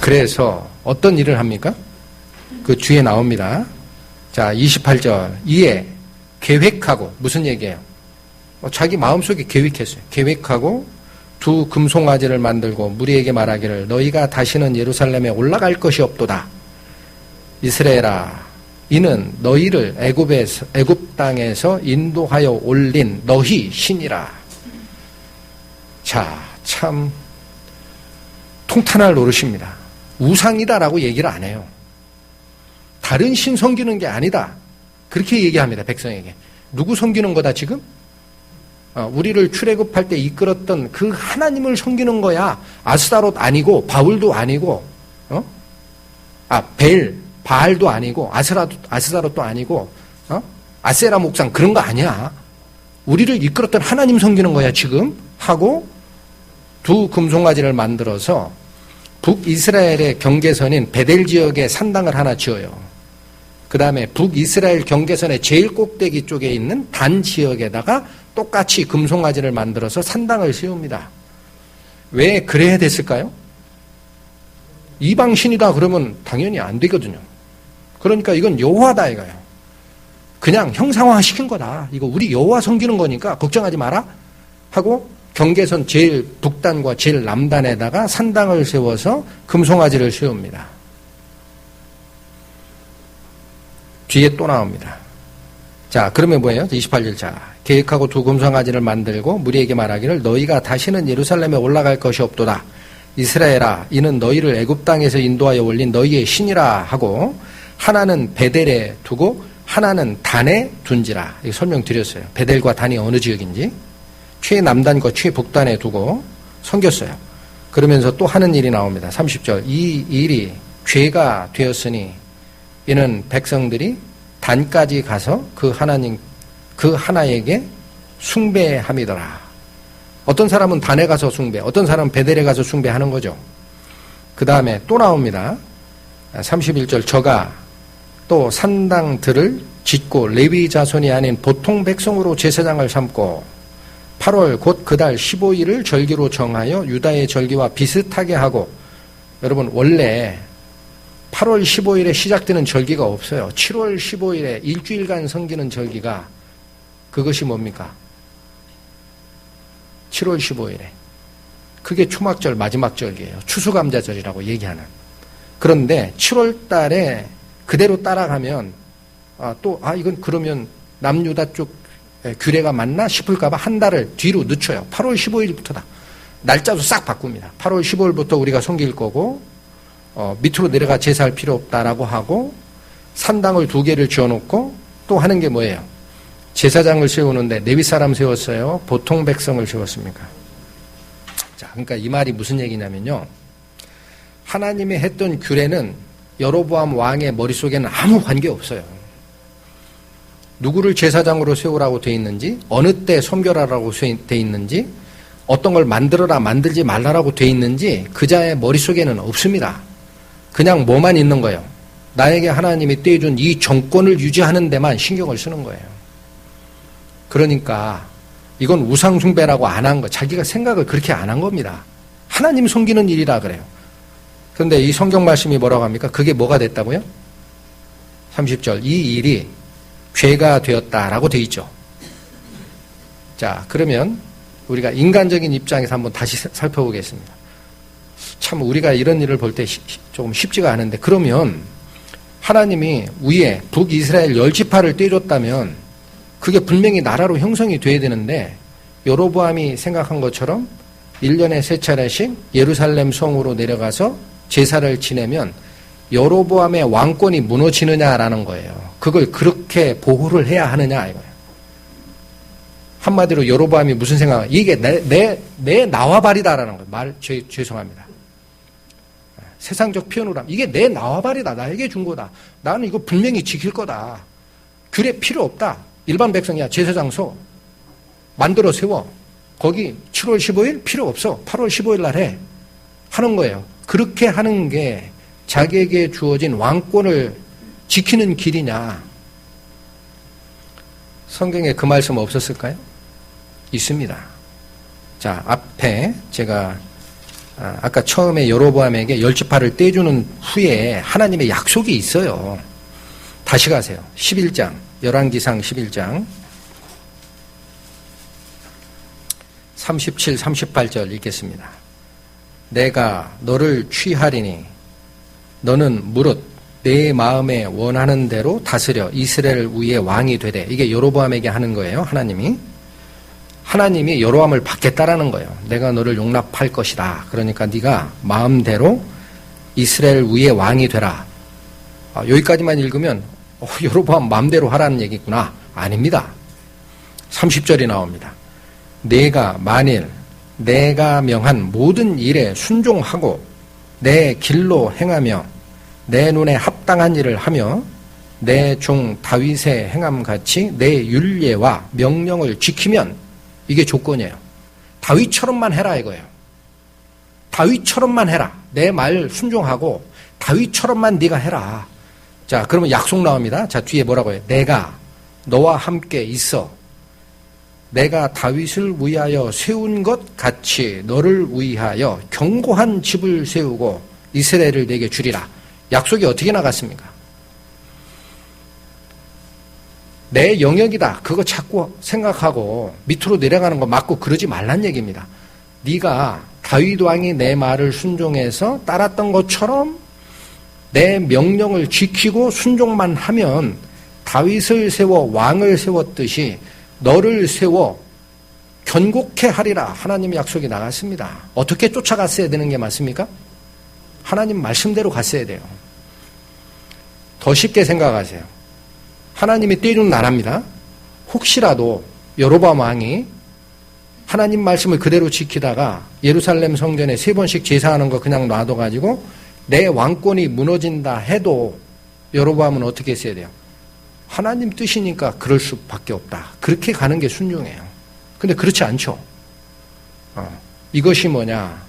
그래서 어떤 일을 합니까? 그 뒤에 나옵니다. 자, 28절. 이에 계획하고, 무슨 얘기예요? 자기 마음속에 계획했어요. 계획하고 두 금송아지를 만들고 무리에게 말하기를 너희가 다시는 예루살렘에 올라갈 것이 없도다. 이스라엘아, 이는 너희를 애굽 땅에서 인도하여 올린 너희 신이라. 자, 참 통탄할 노릇입니다. 우상이다라고 얘기를 안 해요. 다른 신 섬기는 게 아니다. 그렇게 얘기합니다. 백성에게. 누구 섬기는 거다 지금? 우리를 출애굽할 때 이끌었던 그 하나님을 섬기는 거야. 아스타롯 아니고 바울도 아니고 바알도 아니고 아스타롯도 아니고 아세라 목상 그런 거 아니야. 우리를 이끌었던 하나님 섬기는 거야 지금 하고 두 금송아지를 만들어서 북이스라엘의 경계선인 베델 지역에 산당을 하나 지어요. 그 다음에 북이스라엘 경계선의 제일 꼭대기 쪽에 있는 단 지역에다가 똑같이 금송아지를 만들어서 산당을 세웁니다. 왜 그래야 됐을까요? 이방신이다 그러면 당연히 안 되거든요. 그러니까 이건 여호와다 이거예요. 그냥 형상화 시킨 거다. 이거 우리 여호와 섬기는 거니까 걱정하지 마라 하고 경계선 제일 북단과 제일 남단에다가 산당을 세워서 금송아지를 세웁니다. 뒤에 또 나옵니다. 자, 그러면 뭐예요? 28절. 자, 계획하고 두 금송아지를 만들고 무리에게 말하기를 너희가 다시는 예루살렘에 올라갈 것이 없도다. 이스라엘아, 이는 너희를 애굽 땅에서 인도하여 올린 너희의 신이라 하고 하나는 베델에 두고 하나는 단에 둔지라. 이거 설명드렸어요. 베델과 단이 어느 지역인지 최남단과 최북단에 두고 섬겼어요. 그러면서 또 하는 일이 나옵니다. 30절. 이 일이 죄가 되었으니 이는 백성들이 단까지 가서 그 하나에게 숭배함이더라. 어떤 사람은 단에 가서 숭배, 어떤 사람은 베델에 가서 숭배하는 거죠. 그 다음에 또 나옵니다. 31절. 저가 또 산당들을 짓고 레위 자손이 아닌 보통 백성으로 제사장을 삼고 8월 곧 그달 15일을 절기로 정하여 유다의 절기와 비슷하게 하고, 여러분 원래 8월 15일에 시작되는 절기가 없어요. 7월 15일에 일주일간 섬기는 절기가 그것이 뭡니까? 7월 15일에. 그게 초막절 마지막 절기예요. 추수감자절이라고 얘기하는. 그런데 7월 달에 그대로 따라가면 이건 그러면 남유다 쪽 규례가 맞나 싶을까 봐 한 달을 뒤로 늦춰요. 8월 15일부터다. 날짜도 싹 바꿉니다. 8월 15일부터 우리가 섬길 거고 밑으로 내려가 제사할 필요 없다라고 하고 산당을 2개를 지어놓고 또 하는 게 뭐예요? 제사장을 세우는데 레위 사람 세웠어요? 보통 백성을 세웠습니까? 자, 그러니까 이 말이 무슨 얘기냐면요. 하나님이 했던 규례는 여로보암 왕의 머릿속에는 아무 관계 없어요. 누구를 제사장으로 세우라고 돼 있는지, 어느 때 섬겨라라고 돼 있는지, 어떤 걸 만들어라 만들지 말라라고 돼 있는지 그 자의 머릿속에는 없습니다. 그냥 뭐만 있는 거예요. 나에게 하나님이 떼준 이 정권을 유지하는 데만 신경을 쓰는 거예요. 그러니까 이건 우상숭배라고 안 한 거, 자기가 생각을 그렇게 안 한 겁니다. 하나님 섬기는 일이라 그래요. 그런데 이 성경 말씀이 뭐라고 합니까? 그게 뭐가 됐다고요? 30절. 이 일이 죄가 되었다라고 돼 있죠. 자, 그러면 우리가 인간적인 입장에서 한번 다시 살펴보겠습니다. 참 우리가 이런 일을 볼 때 조금 쉽지가 않은데, 그러면 하나님이 위에 북이스라엘 10지파를 떼줬다면 그게 분명히 나라로 형성이 돼야 되는데, 여로보암이 생각한 것처럼 1년에 3차례씩 예루살렘 성으로 내려가서 제사를 지내면 여로보암의 왕권이 무너지느냐라는 거예요. 그걸 그렇게 보호를 해야 하느냐 이거예요. 한마디로 여로보암이 무슨 생각? 이게 내 나와바리다라는 거예요. 죄송합니다. 세상적 표현으로 하면 이게 내 나와바리다. 나에게 준 거다. 나는 이거 분명히 지킬 거다. 규례 필요 없다. 일반 백성이야. 제사장소 만들어 세워. 거기 7월 15일 필요 없어. 8월 15일 날 해. 하는 거예요. 그렇게 하는 게 자기에게 주어진 왕권을 지키는 길이냐? 성경에 그 말씀 없었을까요? 있습니다. 자, 앞에 제가 아까 처음에 여로보암에게 열지파를 떼주는 후에 하나님의 약속이 있어요. 다시 가세요. 11장, 열왕기상 11장 37, 38절 읽겠습니다. 내가 너를 취하리니 너는 무릇 내 마음에 원하는 대로 다스려 이스라엘 위에 왕이 되되, 이게 여로보암에게 하는 거예요. 하나님이 여로보암을 받겠다라는 거예요. 내가 너를 용납할 것이다. 그러니까 네가 마음대로 이스라엘 위에 왕이 되라. 여기까지만 읽으면 여로보암 마음대로 하라는 얘기구나. 아닙니다. 30절이 나옵니다. 내가 만일 내가 명한 모든 일에 순종하고 내 길로 행하며 내 눈에 합당한 일을 하며 내 종 다윗의 행함같이 내 율례와 명령을 지키면, 이게 조건이에요. 다윗처럼만 해라 이거예요. 다윗처럼만 해라. 내 말 순종하고 다윗처럼만 네가 해라. 자, 그러면 약속 나옵니다. 자, 뒤에 뭐라고 해요? 내가 너와 함께 있어 내가 다윗을 위하여 세운 것 같이 너를 위하여 견고한 집을 세우고 이스라엘을 내게 주리라. 약속이 어떻게 나갔습니까? 내 영역이다. 그거 자꾸 생각하고 밑으로 내려가는 거 맞고 그러지 말란 얘기입니다. 네가 다윗 왕이 내 말을 순종해서 따랐던 것처럼 내 명령을 지키고 순종만 하면 다윗을 세워 왕을 세웠듯이 너를 세워 견고케 하리라. 하나님의 약속이 나갔습니다. 어떻게 쫓아갔어야 되는 게 맞습니까? 하나님 말씀대로 갔어야 돼요. 더 쉽게 생각하세요. 하나님이 떼준 나라입니다. 혹시라도 여로보암 왕이 하나님 말씀을 그대로 지키다가 예루살렘 성전에 3번씩 제사하는 거 그냥 놔둬가지고 내 왕권이 무너진다 해도 여로보암은 어떻게 했어야 돼요? 하나님 뜻이니까 그럴 수밖에 없다. 그렇게 가는 게 순종이에요. 근데 그렇지 않죠. 이것이 뭐냐?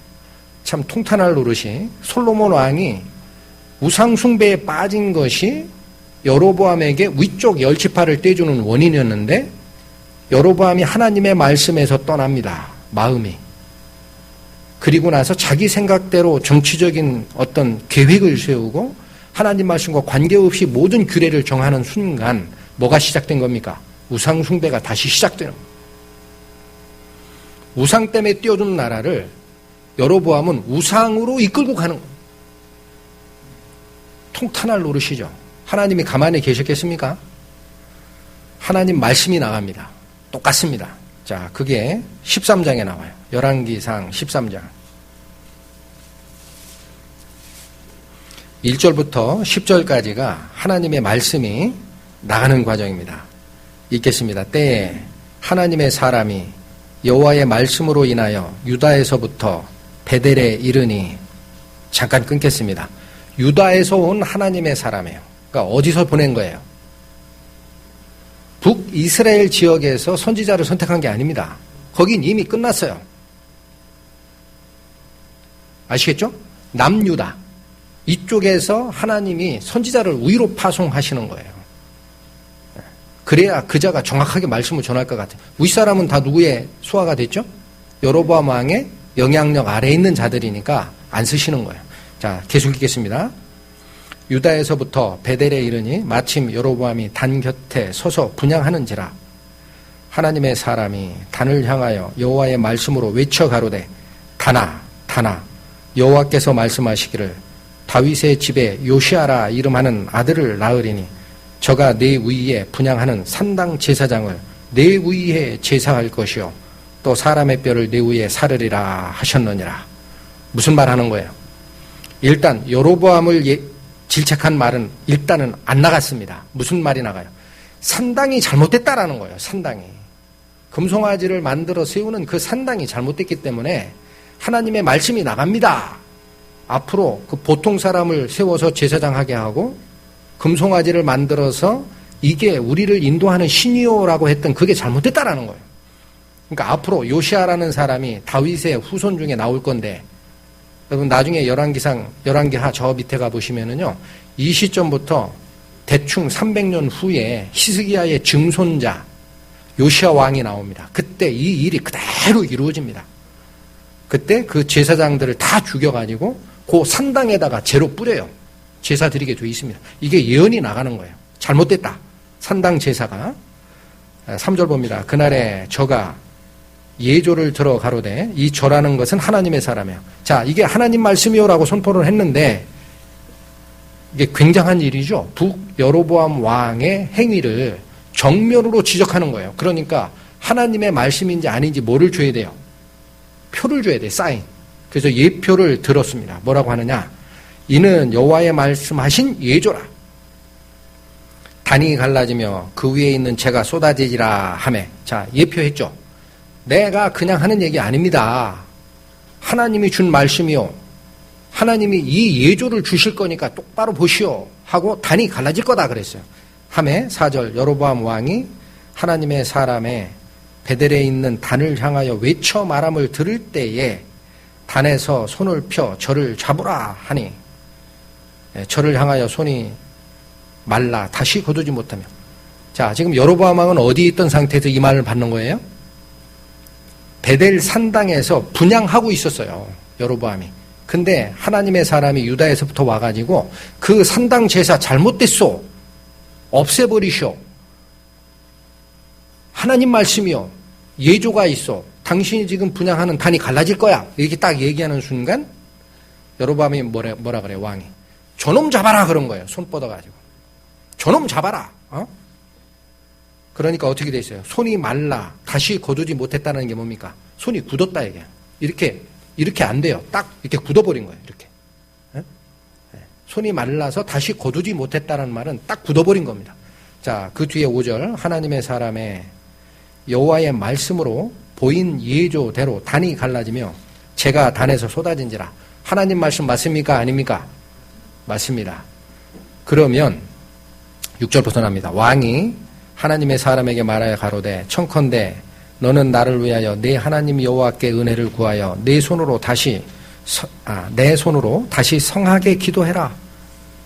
참 통탄할 노릇이, 솔로몬 왕이 우상 숭배에 빠진 것이 여로보암에게 위쪽 열지파를 떼주는 원인이었는데, 여로보암이 하나님의 말씀에서 떠납니다. 마음이. 그리고 나서 자기 생각대로 정치적인 어떤 계획을 세우고 하나님 말씀과 관계없이 모든 규례를 정하는 순간 뭐가 시작된 겁니까? 우상 숭배가 다시 시작되는 겁니다. 우상 때문에 띄워준 나라를 여로보암은 우상으로 이끌고 가는 겁니다. 통탄할 노릇이죠. 하나님이 가만히 계셨겠습니까? 하나님 말씀이 나갑니다. 똑같습니다. 자, 그게 13장에 나와요. 열왕기상 13장 1절부터 10절까지가 하나님의 말씀이 나가는 과정입니다. 읽겠습니다. 때에 하나님의 사람이 여호와의 말씀으로 인하여 유다에서부터 베델에 이르니, 잠깐 끊겠습니다. 유다에서 온 하나님의 사람이에요. 그러니까 어디서 보낸 거예요? 북이스라엘 지역에서 선지자를 선택한 게 아닙니다. 거긴 이미 끝났어요. 아시겠죠? 남유다. 이쪽에서 하나님이 선지자를 위로 파송하시는 거예요. 그래야 그자가 정확하게 말씀을 전할 것 같아요. 윗사람은 다 누구의 소화가 됐죠? 여로보암 왕의 영향력 아래에 있는 자들이니까 안 쓰시는 거예요. 자, 계속 읽겠습니다. 유다에서부터 베델에 이르니 마침 여로보암이 단 곁에 서서 분향하는지라. 하나님의 사람이 단을 향하여 여호와의 말씀으로 외쳐 가로되, 단아 단아 여호와께서 말씀하시기를 다윗의 집에 요시아라 이름하는 아들을 낳으리니 저가 내 위에 분향하는 산당 제사장을 내 위에 제사할 것이요 또 사람의 뼈를 내 위에 사르리라 하셨느니라. 무슨 말 하는 거예요? 일단 여로보암을 질책한 말은 일단은 안 나갔습니다. 무슨 말이 나가요? 산당이 잘못됐다라는 거예요. 산당이. 금송아지를 만들어 세우는 그 산당이 잘못됐기 때문에 하나님의 말씀이 나갑니다. 앞으로 그 보통 사람을 세워서 제사장하게 하고 금송아지를 만들어서 이게 우리를 인도하는 신이요라고 했던 그게 잘못됐다라는 거예요. 그러니까 앞으로 요시아라는 사람이 다윗의 후손 중에 나올 건데, 여러분 나중에 열왕기하 저 밑에 가보시면은요, 이 시점부터 대충 300년 후에 히스기야의 증손자 요시아 왕이 나옵니다. 그때 이 일이 그대로 이루어집니다. 그때 그 제사장들을 다 죽여가지고 그 산당에다가 재로 뿌려요. 제사 드리게 돼 있습니다. 이게 예언이 나가는 거예요. 잘못됐다. 산당 제사가. 3절 봅니다. 그날에 저가 예조를 들어 가로되 이 저라는 것은 하나님의 사람이에요. 자, 이게 하나님 말씀이요라고 선포를 했는데 이게 굉장한 일이죠. 북여로보암 왕의 행위를 정면으로 지적하는 거예요. 그러니까 하나님의 말씀인지 아닌지 뭐를 줘야 돼요? 표를 줘야 돼. 사인. 그래서 예표를 들었습니다. 뭐라고 하느냐? 이는 여호와의 말씀하신 예조라. 단이 갈라지며 그 위에 있는 재가 쏟아지리라 하매. 자, 예표했죠. 내가 그냥 하는 얘기 아닙니다. 하나님이 준 말씀이요. 하나님이 이 예조를 주실 거니까 똑바로 보시오 하고 단이 갈라질 거다 그랬어요. 하매 4절 여로보암 왕이 하나님의 사람의 베델에 있는 단을 향하여 외쳐 말함을 들을 때에 단에서 손을 펴 저를 잡으라 하니 저를 향하여 손이 말라 다시 거두지 못하며. 자, 지금 여로보암 왕은 어디에 있던 상태에서 이 말을 받는 거예요? 베델 산당에서 분향하고 있었어요. 여로보암이. 근데 하나님의 사람이 유다에서부터 와가지고 그 산당 제사 잘못됐소. 없애버리쇼. 하나님 말씀이요. 예조가 있어. 당신이 지금 분향하는 단이 갈라질 거야. 이렇게 딱 얘기하는 순간 여로보암이 뭐라 그래 왕이. 저놈 잡아라 그런 거예요. 손 뻗어가지고. 저놈 잡아라. 그러니까 어떻게 돼 있어요? 손이 말라 다시 거두지 못했다는 게 뭡니까? 손이 굳었다 이게. 이렇게 안 돼요. 딱 이렇게 굳어버린 거예요. 이렇게. 손이 말라서 다시 거두지 못했다는 말은 딱 굳어버린 겁니다. 자, 그 뒤에 5절 하나님의 사람의 여호와의 말씀으로 보인 예조대로 단이 갈라지며 재가 단에서 쏟아진지라. 하나님 말씀 맞습니까? 아닙니까? 맞습니다. 그러면 6절 벗어납니다. 왕이 하나님의 사람에게 말하여 가로되 청컨대 너는 나를 위하여 내 하나님 여호와께 은혜를 구하여 내 손으로 다시 성하게 기도해라.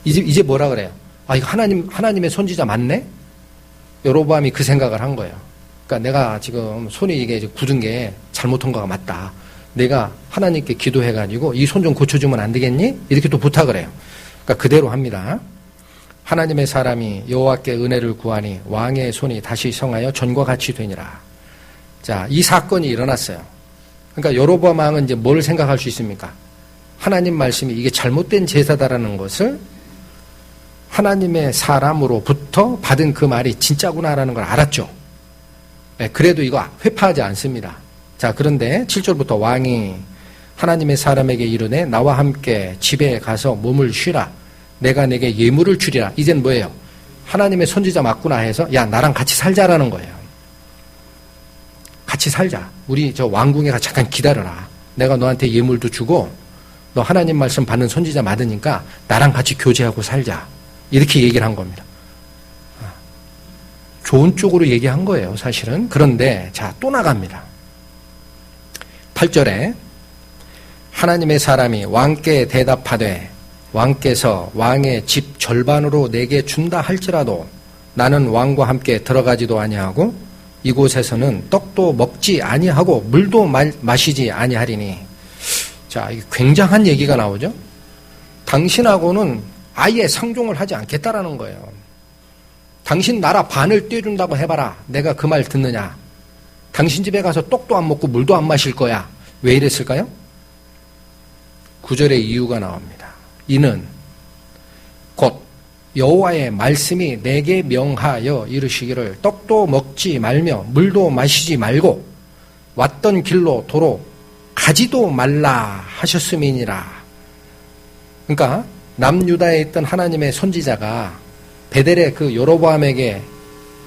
이제 뭐라 그래요? 이거 하나님의 선지자 맞네? 여로보암이 그 생각을 한 거예요. 그러니까 내가 지금 손이 이게 굳은 게 잘못한 거가 맞다. 내가 하나님께 기도해가지고 이 손 좀 고쳐주면 안 되겠니? 이렇게 또 부탁을 해요. 그러니까 그대로 합니다. 하나님의 사람이 여호와께 은혜를 구하니 왕의 손이 다시 성하여 전과 같이 되니라. 자, 이 사건이 일어났어요. 그러니까 여로보암 왕은 이제 뭘 생각할 수 있습니까? 하나님 말씀이 이게 잘못된 제사다라는 것을 하나님의 사람으로부터 받은 그 말이 진짜구나라는 걸 알았죠. 네, 그래도 이거 회파하지 않습니다. 자, 그런데 7절부터 왕이 하나님의 사람에게 이르되 나와 함께 집에 가서 몸을 쉬라. 내가 내게 예물을 주리라. 이젠 뭐예요? 하나님의 선지자 맞구나 해서 야, 나랑 같이 살자라는 거예요. 같이 살자. 우리 저 왕궁에 가서 잠깐 기다려라. 내가 너한테 예물도 주고 너 하나님 말씀 받는 선지자 맞으니까 나랑 같이 교제하고 살자. 이렇게 얘기를 한 겁니다. 좋은 쪽으로 얘기한 거예요, 사실은. 그런데 자, 또 나갑니다. 8절에 하나님의 사람이 왕께 대답하되 왕께서 왕의 집 절반으로 내게 준다 할지라도 나는 왕과 함께 들어가지도 아니하고 이곳에서는 떡도 먹지 아니하고 물도 마시지 아니하리니. 자, 굉장한 얘기가 나오죠. 당신하고는 아예 상종을 하지 않겠다라는 거예요. 당신 나라 반을 떼준다고 해봐라. 내가 그 말 듣느냐. 당신 집에 가서 떡도 안 먹고 물도 안 마실 거야. 왜 이랬을까요? 9절의 이유가 나옵니다. 이는 곧 여호와의 말씀이 내게 명하여 이르시기를 떡도 먹지 말며 물도 마시지 말고 왔던 길로 도로 가지도 말라 하셨음이니라. 그러니까 남유다에 있던 하나님의 선지자가 베델의 그 여로보암에게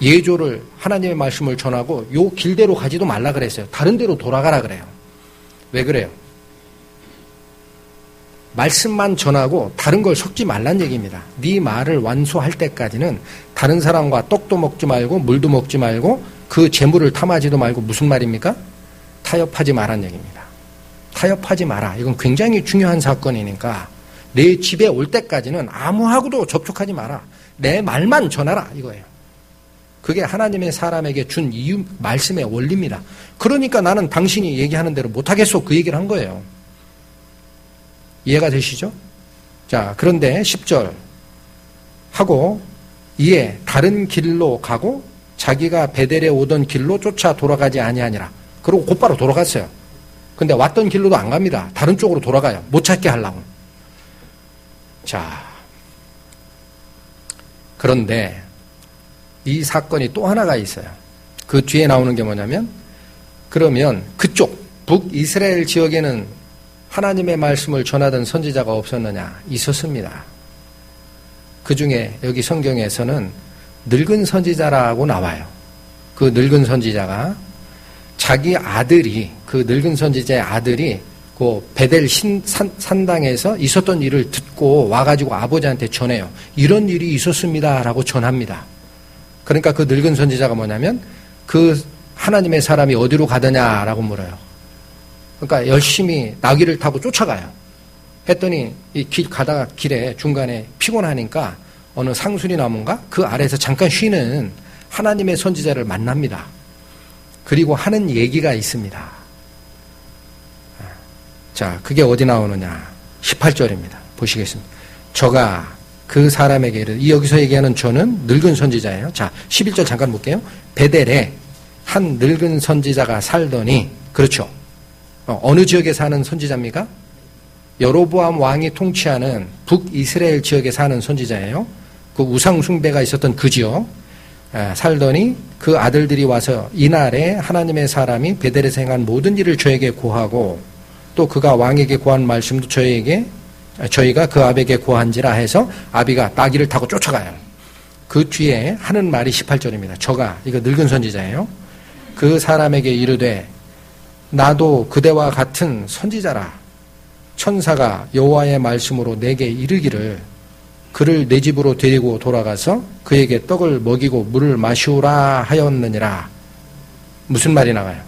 예조를 하나님의 말씀을 전하고 요 길대로 가지도 말라 그랬어요. 다른 데로 돌아가라 그래요. 왜 그래요? 말씀만 전하고 다른 걸 섞지 말란 얘기입니다. 네 말을 완수할 때까지는 다른 사람과 떡도 먹지 말고 물도 먹지 말고 그 재물을 탐하지도 말고. 무슨 말입니까? 타협하지 말란 얘기입니다. 타협하지 마라. 이건 굉장히 중요한 사건이니까 내 집에 올 때까지는 아무하고도 접촉하지 마라. 내 말만 전하라 이거예요. 그게 하나님의 사람에게 준 이유, 말씀의 원리입니다. 그러니까 나는 당신이 얘기하는 대로 못하겠소. 그 얘기를 한 거예요. 이해가 되시죠? 자, 그런데 10절 하고 이에 다른 길로 가고 자기가 베델에 오던 길로 쫓아 돌아가지 아니하니라. 그리고 곧바로 돌아갔어요. 근데 왔던 길로도 안 갑니다. 다른 쪽으로 돌아가요. 못 찾게 하려고. 자, 그런데 이 사건이 또 하나가 있어요. 그 뒤에 나오는 게 뭐냐면, 그러면 그쪽 북이스라엘 지역에는 하나님의 말씀을 전하던 선지자가 없었느냐? 있었습니다. 그 중에 여기 성경에서는 늙은 선지자라고 나와요. 그 늙은 선지자가 자기 아들이, 그 늙은 선지자의 아들이 그 베델 산당에서 있었던 일을 듣고 와가지고 아버지한테 전해요. 이런 일이 있었습니다라고 전합니다. 그러니까 그 늙은 선지자가 뭐냐면 그 하나님의 사람이 어디로 가더냐라고 물어요. 그러니까 열심히 나귀를 타고 쫓아가요. 했더니 이 길 가다가 길에 중간에 피곤하니까 어느 상수리 나무인가 그 아래에서 잠깐 쉬는 하나님의 선지자를 만납니다. 그리고 하는 얘기가 있습니다. 자, 그게 어디 나오느냐? 18절입니다. 보시겠습니다. 저가 그 사람에게 이르되, 여기서 얘기하는 저는 늙은 선지자예요. 자, 11절 잠깐 볼게요. 베델에 한 늙은 선지자가 살더니, 그렇죠. 어느 지역에 사는 선지자입니까? 여로보암 왕이 통치하는 북이스라엘 지역에 사는 선지자예요. 그 우상 숭배가 있었던 그 지역 살더니 그 아들들이 와서 이날에 하나님의 사람이 베델에서 행한 모든 일을 저에게 고하고 또 그가 왕에게 고한 말씀도 저희가 그 아비에게 고한지라 해서 아비가 나귀를 타고 쫓아가요. 그 뒤에 하는 말이 18절입니다. 저가, 이거 늙은 선지자예요. 그 사람에게 이르되 나도 그대와 같은 선지자라. 천사가 여호와의 말씀으로 내게 이르기를 그를 내 집으로 데리고 돌아가서 그에게 떡을 먹이고 물을 마시오라 하였느니라. 무슨 말이 나와요?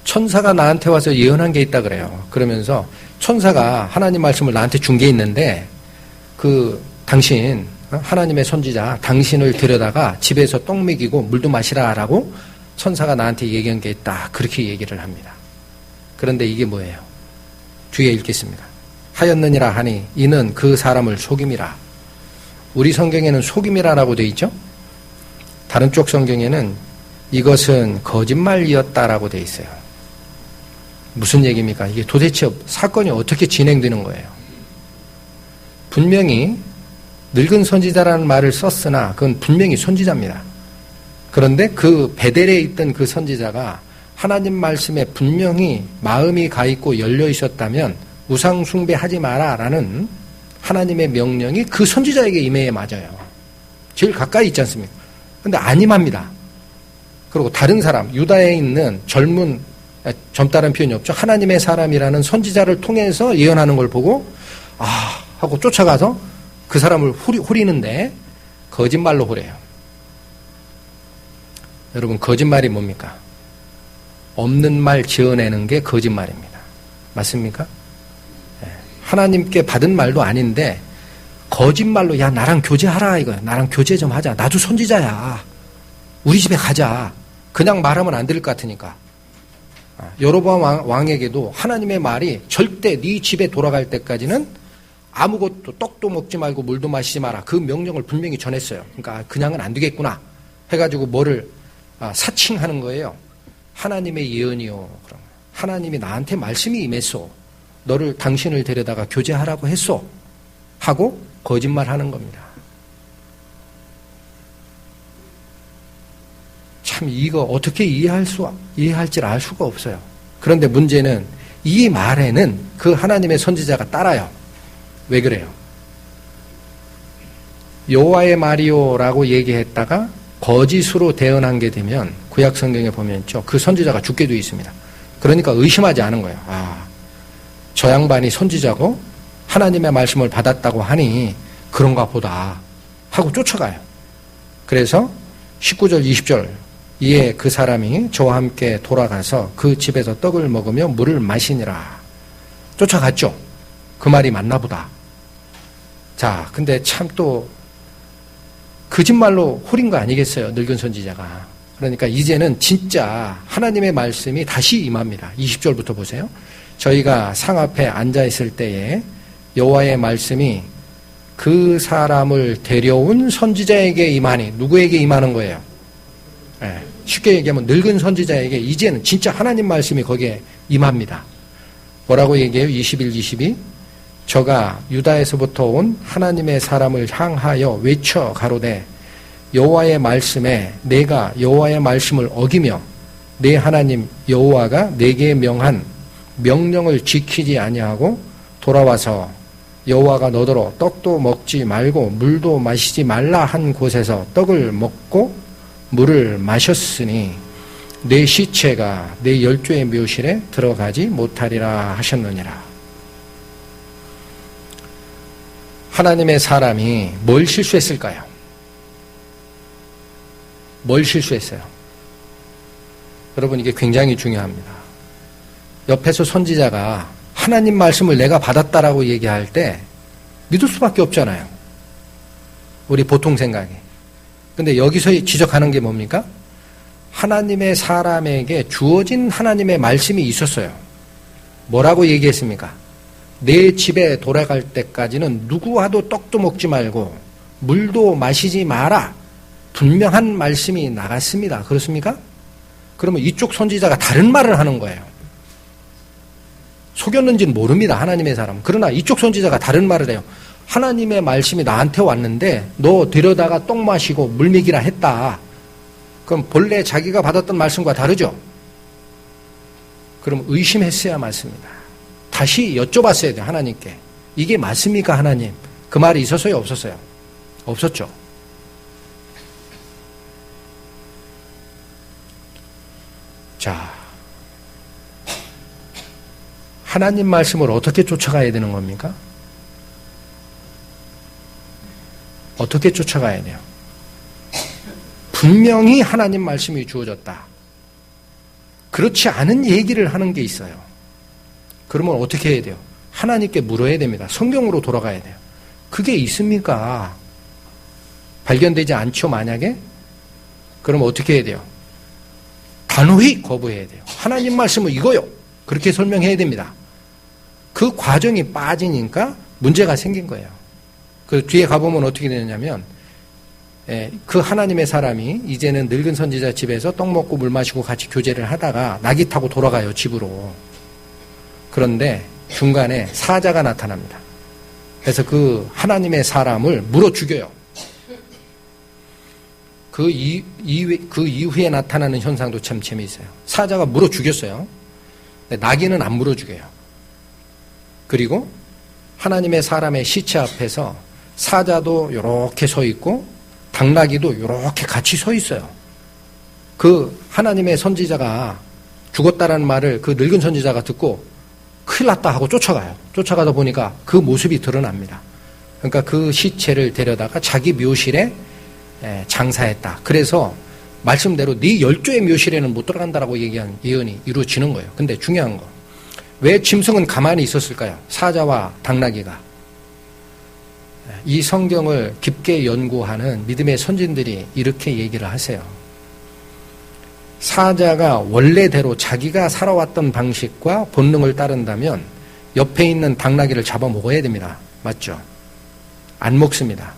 천사가 나한테 와서 예언한 게 있다 그래요. 그러면서 천사가 하나님 말씀을 나한테 준 게 있는데 그 당신 하나님의 선지자 당신을 데려다가 집에서 떡 먹이고 물도 마시라라고 천사가 나한테 얘기한 게 있다. 그렇게 얘기를 합니다. 그런데 이게 뭐예요? 뒤에 읽겠습니다. 하였느니라 하니 이는 그 사람을 속임이라. 우리 성경에는 속임이라라고 되어 있죠. 다른 쪽 성경에는 이것은 거짓말이었다라고 되어 있어요. 무슨 얘기입니까? 이게 도대체 사건이 어떻게 진행되는 거예요? 분명히 늙은 선지자라는 말을 썼으나 그건 분명히 선지자입니다. 그런데 그 베델에 있던 그 선지자가 하나님 말씀에 분명히 마음이 가 있고 열려 있었다면 우상 숭배하지 마라라는 하나님의 명령이 그 선지자에게 임해야 맞아요. 제일 가까이 있지 않습니까? 그런데 아님합니다. 그리고 다른 사람, 유다에 있는 젊다는 표현이 없죠. 하나님의 사람이라는 선지자를 통해서 예언하는 걸 보고 아 하고 쫓아가서 그 사람을 후리는데 거짓말로 후려요. 여러분, 거짓말이 뭡니까? 없는 말 지어내는 게 거짓말입니다. 맞습니까? 하나님께 받은 말도 아닌데 거짓말로 야 나랑 교제하라 이거야. 나랑 교제 좀 하자. 나도 선지자야. 우리 집에 가자. 그냥 말하면 안 될 것 같으니까. 여로보암 왕에게도 하나님의 말이 절대 네 집에 돌아갈 때까지는 아무것도 떡도 먹지 말고 물도 마시지 마라. 그 명령을 분명히 전했어요. 그러니까 그냥은 안 되겠구나 해가지고 뭐를 사칭하는 거예요. 하나님의 예언이요. 그럼 하나님이 나한테 말씀이 임했소. 너를 당신을 데려다가 교제하라고 했소. 하고 거짓말하는 겁니다. 참 이거 어떻게 이해할지 알 수가 없어요. 그런데 문제는 이 말에는 그 하나님의 선지자가 따라요. 왜 그래요? 여호와의 말이요라고 얘기했다가 거짓으로 대언한 게 되면 구약 성경에 보면 있죠. 그 선지자가 죽게 되어 있습니다. 그러니까 의심하지 않은 거예요. 저 양반이 선지자고 하나님의 말씀을 받았다고 하니 그런가 보다 하고 쫓아가요. 그래서 19절 20절 이에 그 사람이 저와 함께 돌아가서 그 집에서 떡을 먹으며 물을 마시니라. 쫓아갔죠. 그 말이 맞나 보다. 자, 근데 참 또 거짓말로 홀인 거 아니겠어요? 늙은 선지자가. 그러니까 이제는 진짜 하나님의 말씀이 다시 임합니다. 20절부터 보세요. 저희가 상 앞에 앉아있을 때에 여호와의 말씀이 그 사람을 데려온 선지자에게 임하니, 누구에게 임하는 거예요? 쉽게 얘기하면 늙은 선지자에게 이제는 진짜 하나님 말씀이 거기에 임합니다. 뭐라고 얘기해요? 21, 22. 저가 유다에서부터 온 하나님의 사람을 향하여 외쳐 가로되 여호와의 말씀에 내가 여호와의 말씀을 어기며 내 하나님 여호와가 내게 명한 명령을 지키지 아니하고 돌아와서 여호와가 너더러 떡도 먹지 말고 물도 마시지 말라 한 곳에서 떡을 먹고 물을 마셨으니 내 시체가 내 열조의 묘실에 들어가지 못하리라 하셨느니라. 하나님의 사람이 뭘 실수했을까요? 뭘 실수했어요? 여러분, 이게 굉장히 중요합니다. 옆에서 선지자가 하나님 말씀을 내가 받았다라고 얘기할 때 믿을 수밖에 없잖아요. 우리 보통 생각에. 근데 여기서 지적하는 게 뭡니까? 하나님의 사람에게 주어진 하나님의 말씀이 있었어요. 뭐라고 얘기했습니까? 내 집에 돌아갈 때까지는 누구와도 떡도 먹지 말고 물도 마시지 마라. 분명한 말씀이 나갔습니다. 그렇습니까? 그러면 이쪽 선지자가 다른 말을 하는 거예요. 속였는지는 모릅니다. 하나님의 사람. 그러나 이쪽 선지자가 다른 말을 해요. 하나님의 말씀이 나한테 왔는데 너 데려다가 떡 마시고 물 먹이라 했다. 그럼 본래 자기가 받았던 말씀과 다르죠? 그럼 의심했어야 맞습니다. 다시 여쭤봤어야 돼요. 하나님께. 이게 맞습니까, 하나님? 그 말이 있었어요, 없었어요? 없었죠. 자, 하나님 말씀을 어떻게 쫓아가야 되는 겁니까? 어떻게 쫓아가야 돼요? 분명히 하나님 말씀이 주어졌다. 그렇지 않은 얘기를 하는 게 있어요. 그러면 어떻게 해야 돼요? 하나님께 물어야 됩니다. 성경으로 돌아가야 돼요. 그게 있습니까? 발견되지 않죠, 만약에? 그럼 어떻게 해야 돼요? 단호히 거부해야 돼요. 하나님 말씀은 이거요. 그렇게 설명해야 됩니다. 그 과정이 빠지니까 문제가 생긴 거예요. 그 뒤에 가보면 어떻게 되냐면 그 하나님의 사람이 이제는 늙은 선지자 집에서 떡 먹고 물 마시고 같이 교제를 하다가 낙이 타고 돌아가요, 집으로. 그런데 중간에 사자가 나타납니다. 그래서 그 하나님의 사람을 물어 죽여요. 그 이후에 나타나는 현상도 참 재미있어요. 사자가 물어 죽였어요. 나귀는 안 물어 죽여요. 그리고 하나님의 사람의 시체 앞에서 사자도 이렇게 서 있고 당나귀도 이렇게 같이 서 있어요. 그 하나님의 선지자가 죽었다라는 말을 그 늙은 선지자가 듣고 큰일 났다 하고 쫓아가요. 쫓아가다 보니까 그 모습이 드러납니다. 그러니까 그 시체를 데려다가 자기 묘실에 장사했다. 그래서 말씀대로 네 열조의 묘실에는 못 들어간다라고 얘기한 예언이 이루어지는 거예요. 근데 중요한 거. 왜 짐승은 가만히 있었을까요? 사자와 당나귀가. 이 성경을 깊게 연구하는 믿음의 선진들이 이렇게 얘기를 하세요. 사자가 원래대로 자기가 살아왔던 방식과 본능을 따른다면 옆에 있는 당나귀를 잡아먹어야 됩니다. 맞죠? 안 먹습니다.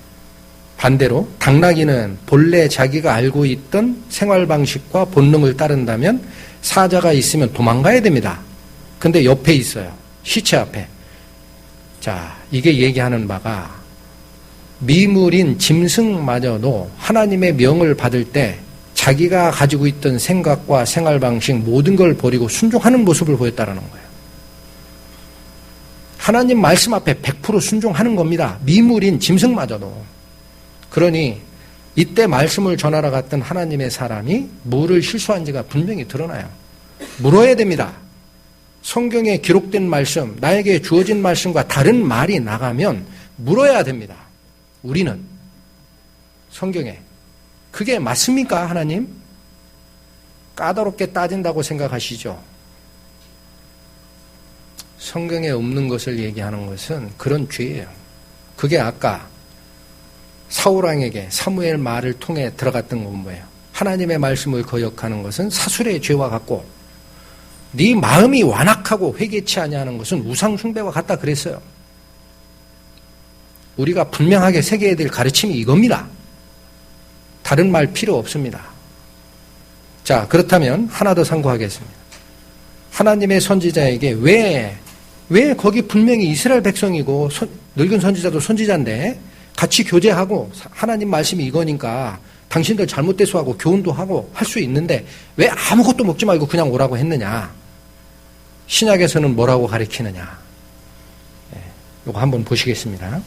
반대로 당나귀는 본래 자기가 알고 있던 생활 방식과 본능을 따른다면 사자가 있으면 도망가야 됩니다. 근데 옆에 있어요. 시체 앞에. 자, 이게 얘기하는 바가 미물인 짐승마저도 하나님의 명을 받을 때 자기가 가지고 있던 생각과 생활 방식 모든 걸 버리고 순종하는 모습을 보였다는 거예요. 하나님 말씀 앞에 100% 순종하는 겁니다. 미물인 짐승마저도. 그러니 이때 말씀을 전하러 갔던 하나님의 사람이 뭐를 실수한지가 분명히 드러나요. 물어야 됩니다. 성경에 기록된 말씀, 나에게 주어진 말씀과 다른 말이 나가면 물어야 됩니다. 우리는 성경에 그게 맞습니까, 하나님? 까다롭게 따진다고 생각하시죠? 성경에 없는 것을 얘기하는 것은 그런 죄예요. 그게 아까 사울 왕에게 사무엘 말을 통해 들어갔던 건 뭐예요? 하나님의 말씀을 거역하는 것은 사술의 죄와 같고 네 마음이 완악하고 회개치 아니하는 것은 우상 숭배와 같다 그랬어요. 우리가 분명하게 새겨야 될 가르침이 이겁니다. 다른 말 필요 없습니다. 자, 그렇다면 하나 더 상고하겠습니다. 하나님의 선지자에게 왜 거기 분명히 이스라엘 백성이고 늙은 선지자도 선지자인데 같이 교제하고 하나님 말씀이 이거니까 당신들 잘못돼서 하고 교훈도 하고 할 수 있는데 왜 아무것도 먹지 말고 그냥 오라고 했느냐? 신약에서는 뭐라고 가르치느냐? 이거 한번 보시겠습니다.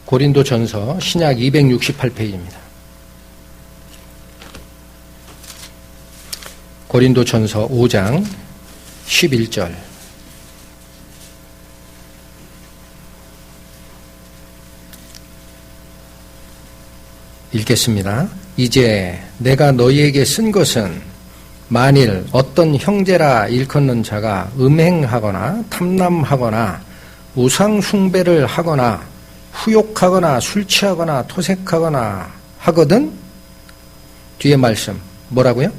고린도전서 신약 268페이지입니다. 고린도전서 5장 11절 읽겠습니다. 이제 내가 너희에게 쓴 것은 만일 어떤 형제라 일컫는 자가 음행하거나 탐남하거나 우상 숭배를 하거나 후욕하거나 술 취하거나 토색하거나 하거든 뒤에 말씀 뭐라고요?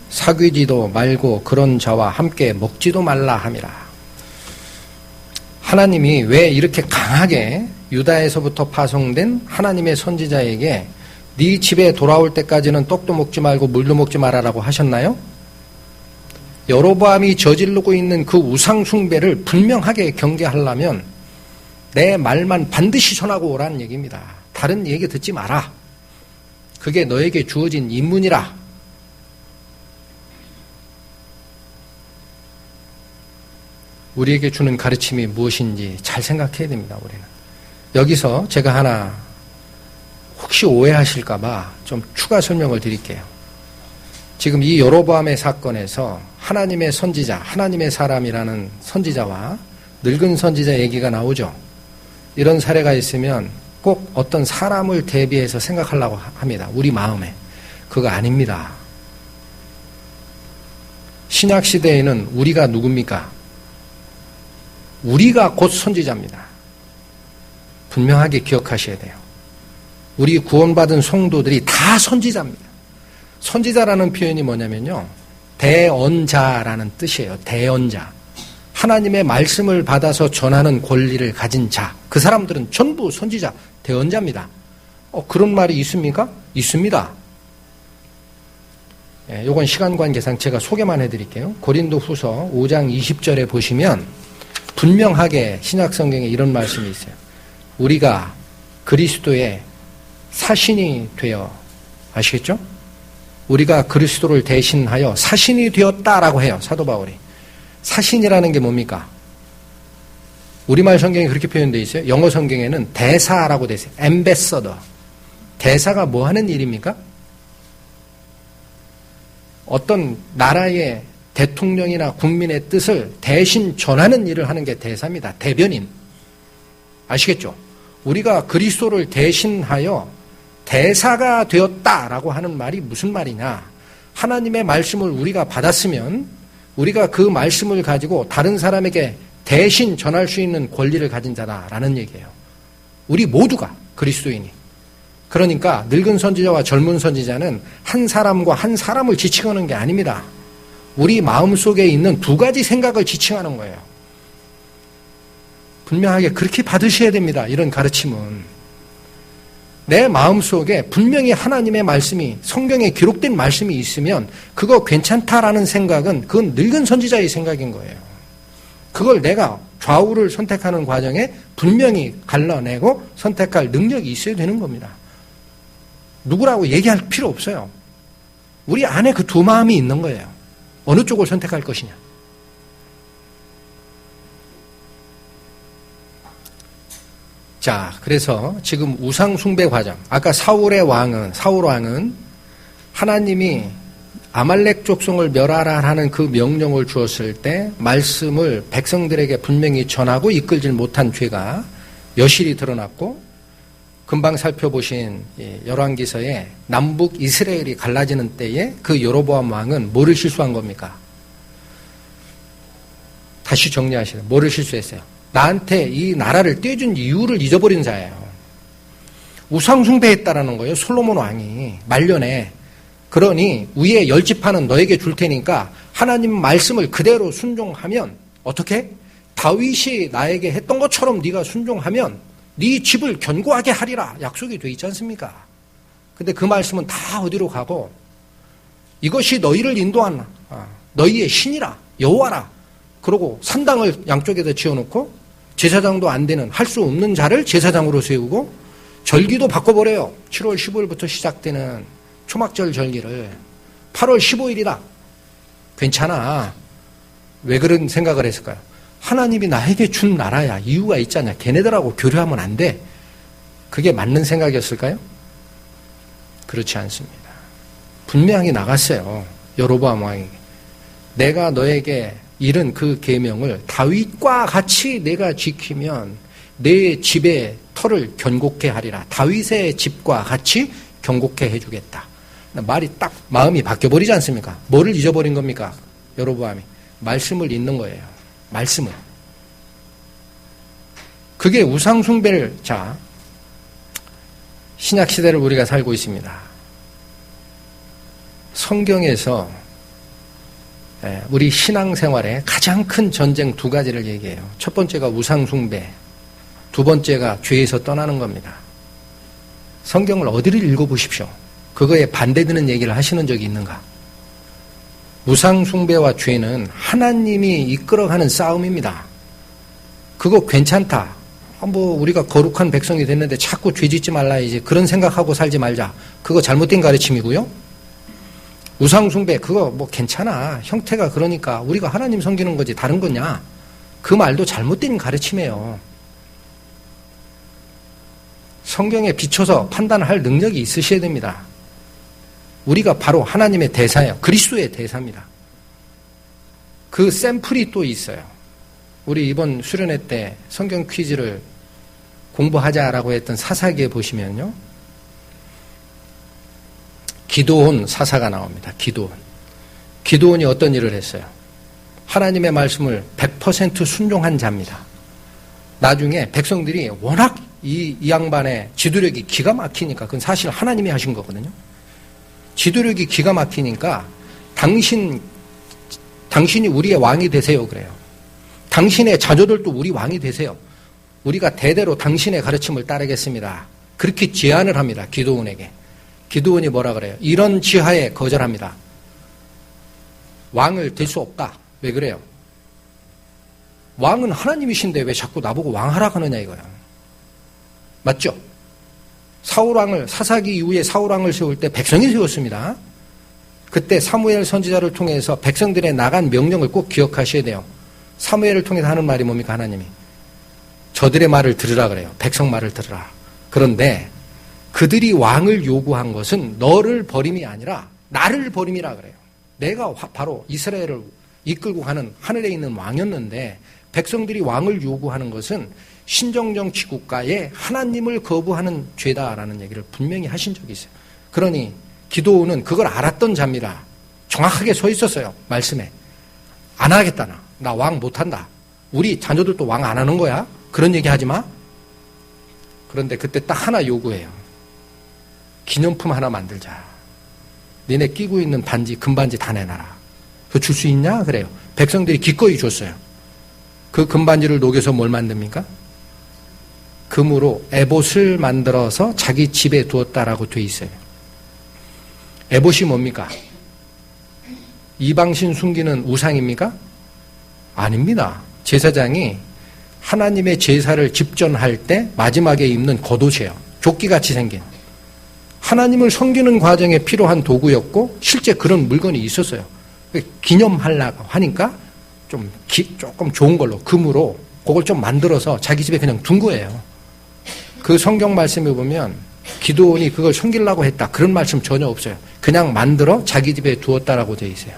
사귀지도 말고 그런 자와 함께 먹지도 말라 함이라. 하나님이 왜 이렇게 강하게 유다에서부터 파송된 하나님의 선지자에게 네 집에 돌아올 때까지는 떡도 먹지 말고 물도 먹지 말아라고 하셨나요? 여로보암이 저지르고 있는 그 우상 숭배를 분명하게 경계하려면 내 말만 반드시 전하고 오라는 얘기입니다. 다른 얘기 듣지 마라. 그게 너에게 주어진 임문이라. 우리에게 주는 가르침이 무엇인지 잘 생각해야 됩니다. 우리는. 여기서 제가 하나 혹시 오해하실까봐 좀 추가 설명을 드릴게요. 지금 이 여로보암의 사건에서 하나님의 선지자, 하나님의 사람이라는 선지자와 늙은 선지자 얘기가 나오죠. 이런 사례가 있으면 꼭 어떤 사람을 대비해서 생각하려고 합니다. 우리 마음에. 그거 아닙니다. 신약 시대에는 우리가 누굽니까? 우리가 곧 선지자입니다. 분명하게 기억하셔야 돼요. 우리 구원받은 성도들이 다 선지자입니다. 선지자라는 표현이 뭐냐면요. 대언자라는 뜻이에요. 대언자. 하나님의 말씀을 받아서 전하는 권리를 가진 자. 그 사람들은 전부 선지자, 대언자입니다. 그런 말이 있습니까? 있습니다. 요건 시간 관계상 제가 소개만 해드릴게요. 고린도 후서 5장 20절에 보시면 분명하게 신약 성경에 이런 말씀이 있어요. 우리가 그리스도의 사신이 되어, 아시겠죠? 우리가 그리스도를 대신하여 사신이 되었다라고 해요. 사도 바울이. 사신이라는 게 뭡니까? 우리말 성경에 그렇게 표현되어 있어요. 영어 성경에는 대사라고 되어 있어요. 엠베서더. 대사가 뭐 하는 일입니까? 어떤 나라의 대통령이나 국민의 뜻을 대신 전하는 일을 하는 게 대사입니다. 대변인. 아시겠죠? 우리가 그리스도를 대신하여 대사가 되었다라고 하는 말이 무슨 말이냐? 하나님의 말씀을 우리가 받았으면 우리가 그 말씀을 가지고 다른 사람에게 대신 전할 수 있는 권리를 가진 자다라는 얘기예요. 우리 모두가 그리스도인이. 그러니까 늙은 선지자와 젊은 선지자는 한 사람과 한 사람을 지칭하는 게 아닙니다. 우리 마음속에 있는 두 가지 생각을 지칭하는 거예요. 분명하게 그렇게 받으셔야 됩니다. 이런 가르침은. 내 마음속에 분명히 하나님의 말씀이, 성경에 기록된 말씀이 있으면 그거 괜찮다라는 생각은 그건 늙은 선지자의 생각인 거예요. 그걸 내가 좌우를 선택하는 과정에 분명히 갈라내고 선택할 능력이 있어야 되는 겁니다. 누구라고 얘기할 필요 없어요. 우리 안에 그 두 마음이 있는 거예요. 어느 쪽을 선택할 것이냐. 자, 그래서 지금 우상 숭배 과정. 아까 사울 왕은 하나님이 아말렉 족속을 멸하라는 그 명령을 주었을 때 말씀을 백성들에게 분명히 전하고 이끌질 못한 죄가 여실히 드러났고, 금방 살펴보신 열왕기서에 남북 이스라엘이 갈라지는 때에 그 여로보암 왕은 뭐를 실수한 겁니까? 다시 정리하시는 뭐를 실수했어요? 나한테 이 나라를 떼준 이유를 잊어버린 자예요. 우상숭배했다라는 거예요. 솔로몬 왕이 말년에. 그러니 위에 10지파는 너에게 줄 테니까 하나님 말씀을 그대로 순종하면 어떻게? 다윗이 나에게 했던 것처럼 네가 순종하면 네 집을 견고하게 하리라 약속이 돼 있지 않습니까? 근데 그 말씀은 다 어디로 가고 이것이 너희를 인도한 너희의 신이라 여호와라. 그러고 산당을 양쪽에다 지어놓고 제사장도 안 되는 할 수 없는 자를 제사장으로 세우고 절기도 바꿔버려요. 7월 15일부터 시작되는 초막절 절기를 8월 15일이다. 괜찮아. 왜 그런 생각을 했을까요? 하나님이 나에게 준 나라야. 이유가 있잖아. 걔네들하고 교류하면 안 돼. 그게 맞는 생각이었을까요? 그렇지 않습니다. 분명히 나갔어요. 여로보암 왕에게. 내가 너에게 이른 그 계명을 다윗과 같이 내가 지키면 내 집의 터를 견고케 하리라. 다윗의 집과 같이 견고케 해주겠다. 말이 딱 마음이 바뀌어버리지 않습니까? 뭐를 잊어버린 겁니까? 여로보암이. 말씀을 잊는 거예요. 말씀을. 그게 우상숭배를, 자, 신약시대를 우리가 살고 있습니다. 성경에서 우리 신앙생활에 가장 큰 전쟁 두 가지를 얘기해요. 첫 번째가 우상숭배, 두 번째가 죄에서 떠나는 겁니다. 성경을 어디를 읽어보십시오. 그거에 반대되는 얘기를 하시는 적이 있는가? 우상숭배와 죄는 하나님이 이끌어가는 싸움입니다. 그거 괜찮다. 뭐 우리가 거룩한 백성이 됐는데 자꾸 죄 짓지 말라 이제 그런 생각하고 살지 말자. 그거 잘못된 가르침이고요. 우상숭배 그거 뭐 괜찮아. 형태가 그러니까 우리가 하나님 섬기는 거지 다른 거냐. 그 말도 잘못된 가르침이에요. 성경에 비춰서 판단할 능력이 있으셔야 됩니다. 우리가 바로 하나님의 대사예요. 그리스도의 대사입니다. 그 샘플이 또 있어요. 우리 이번 수련회 때 성경 퀴즈를 공부하자라고 했던 사사기에 보시면요. 기드온 사사가 나옵니다. 기드온이 어떤 일을 했어요? 하나님의 말씀을 100% 순종한 자입니다. 나중에 백성들이 워낙 이 양반의 지도력이 기가 막히니까 그건 사실 하나님이 하신 거거든요. 지도력이 기가 막히니까 당신이 우리의 왕이 되세요 그래요. 당신의 자녀들도 우리 왕이 되세요. 우리가 대대로 당신의 가르침을 따르겠습니다. 그렇게 제안을 합니다. 기드온에게. 기드온이 뭐라 그래요? 이런 지하에 거절합니다. 왕을 될 수 없다. 왜 그래요? 왕은 하나님이신데 왜 자꾸 나보고 왕하라 하느냐 이거야. 맞죠? 사울왕을 사사기 이후에 사울왕을 세울 때 백성이 세웠습니다. 그때 사무엘 선지자를 통해서 백성들의 나간 명령을 꼭 기억하셔야 돼요. 사무엘을 통해서 하는 말이 뭡니까? 하나님이 저들의 말을 들으라 그래요. 백성 말을 들으라. 그런데 그들이 왕을 요구한 것은 너를 버림이 아니라 나를 버림이라 그래요. 내가 바로 이스라엘을 이끌고 가는 하늘에 있는 왕이었는데 백성들이 왕을 요구하는 것은 신정정치 국가에 하나님을 거부하는 죄다라는 얘기를 분명히 하신 적이 있어요. 그러니 기드온은 그걸 알았던 자입니다. 정확하게 서 있었어요. 말씀에. 안 하겠다 나 왕 못한다. 우리 자녀들도 왕 안 하는 거야. 그런 얘기 하지 마. 그런데 그때 딱 하나 요구해요. 기념품 하나 만들자. 니네 끼고 있는 반지 금반지 다 내놔라. 그거 줄 수 있냐? 그래요. 백성들이 기꺼이 줬어요. 그 금반지를 녹여서 뭘 만듭니까? 금으로 에봇을 만들어서 자기 집에 두었다라고 돼 있어요. 에봇이 뭡니까? 이방신 숨기는 우상입니까? 아닙니다. 제사장이 하나님의 제사를 집전할 때 마지막에 입는 겉옷이에요. 조끼같이 생긴. 하나님을 섬기는 과정에 필요한 도구였고 실제 그런 물건이 있었어요. 기념하려고 하니까 조금 좋은 걸로 금으로 그걸 좀 만들어서 자기 집에 그냥 둔 거예요. 그 성경 말씀에 보면 기드온이 그걸 섬기려고 했다. 그런 말씀 전혀 없어요. 그냥 만들어 자기 집에 두었다라고 되어 있어요.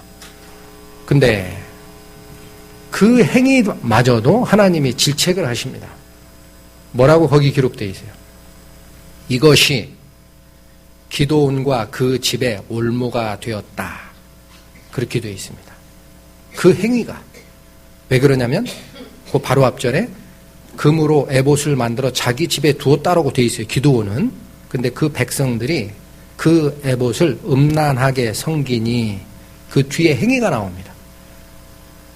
근데 그 행위마저도 하나님이 질책을 하십니다. 뭐라고 거기 기록되어 있어요? 이것이 기드온과 그 집의 올무가 되었다. 그렇게 되어 있습니다. 그 행위가. 왜 그러냐면 그 바로 앞절에 금으로 에봇을 만들어 자기 집에 두었다라고 돼 있어요. 기드온은. 근데 그 백성들이 그 에봇을 음란하게 섬기니 그 뒤에 행위가 나옵니다.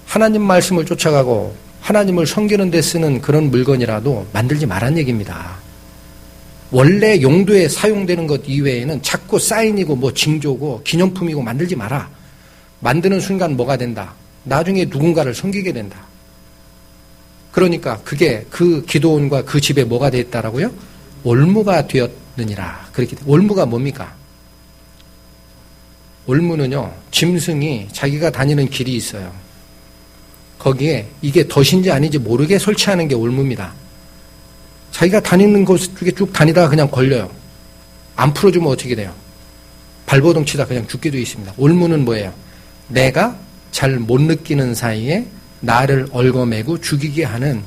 하나님 말씀을 쫓아가고 하나님을 섬기는 데 쓰는 그런 물건이라도 만들지 말란 얘기입니다. 원래 용도에 사용되는 것 이외에는 자꾸 사인이고 뭐 징조고 기념품이고 만들지 마라. 만드는 순간 뭐가 된다? 나중에 누군가를 섬기게 된다. 그러니까 그게 그 기드온과 그 집에 뭐가 됐다라고요? 올무가 되었느니라. 그렇게 올무가 뭡니까? 올무는요, 짐승이 자기가 다니는 길이 있어요. 거기에 이게 덫인지 아닌지 모르게 설치하는 게 올무입니다. 자기가 다니는 곳 쪽에 쭉 다니다가 그냥 걸려요. 안 풀어주면 어떻게 돼요? 발버둥 치다 그냥 죽게 되어 있습니다. 올무는 뭐예요? 내가 잘 못 느끼는 사이에 나를 얽어매고 죽이게 하는